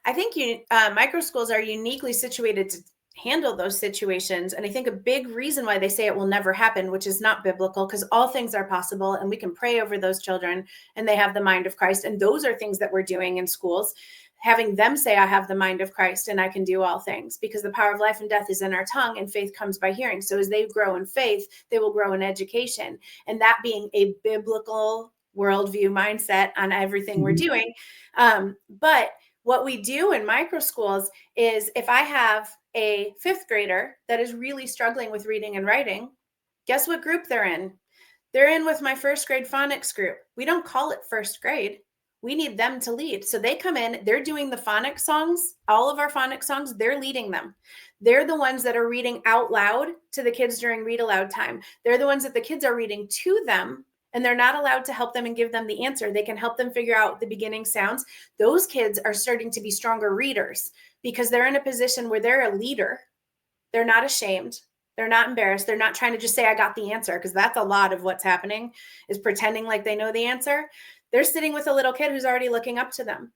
I think micro schools are uniquely situated to handle those situations. And I think a big reason why they say it will never happen, which is not biblical, because all things are possible and we can pray over those children and they have the mind of Christ. And those are things that we're doing in schools, having them say, I have the mind of Christ and I can do all things, because the power of life and death is in our tongue and faith comes by hearing. So as they grow in faith, they will grow in education. And that being a biblical worldview mindset on everything we're doing. But what we do in micro schools is, if I have a fifth grader that is really struggling with reading and writing, guess what group they're in? They're in with my first grade phonics group. We don't call it first grade. We need them to lead. So they come in, they're doing the phonics songs, all of our phonics songs, they're leading them. They're the ones that are reading out loud to the kids during read aloud time. They're the ones that the kids are reading to them, and they're not allowed to help them and give them the answer. They can help them figure out the beginning sounds. Those kids are starting to be stronger readers because they're in a position where they're a leader. They're not ashamed. They're not embarrassed. They're not trying to just say, I got the answer, because that's a lot of what's happening, is pretending like they know the answer. They're sitting with a little kid who's already looking up to them.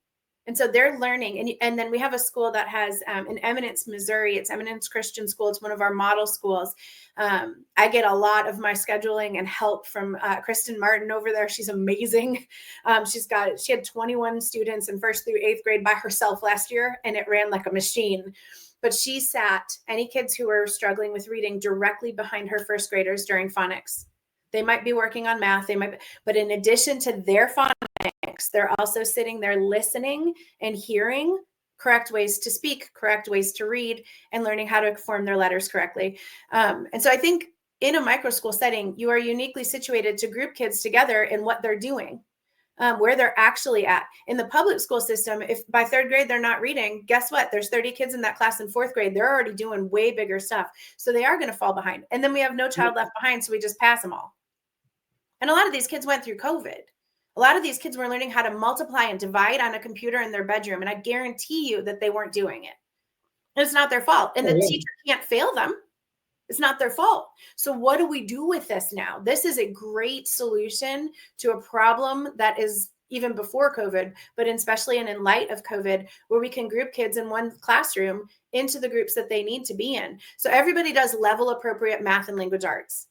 And so they're learning. And then we have a school that has in Eminence, Missouri. It's Eminence Christian School. It's one of our model schools. I get a lot of my scheduling and help from Kristen Martin over there. She's amazing. She had 21 students in 1st through 8th grade by herself last year, and it ran like a machine. But she sat any kids who were struggling with reading directly behind her first graders during phonics. They might be working on math, but in addition to their phonics, they're also sitting there listening and hearing correct ways to speak, correct ways to read, and learning how to form their letters correctly. And so I think in a micro school setting, you are uniquely situated to group kids together in what they're doing, where they're actually at. In the public school system, if by 3rd grade they're not reading, guess what? There's 30 kids in that class in 4th grade. They're already doing way bigger stuff. So they are going to fall behind. And then we have no child left behind, so we just pass them all. And a lot of these kids went through COVID. A lot of these kids were learning how to multiply and divide on a computer in their bedroom. And I guarantee you that they weren't doing it. And it's not their fault. And the teacher can't fail them. It's not their fault. So what do we do with this now? This is a great solution to a problem that is even before COVID, but especially in light of COVID, where we can group kids in one classroom into the groups that they need to be in. So everybody does level appropriate math and language arts.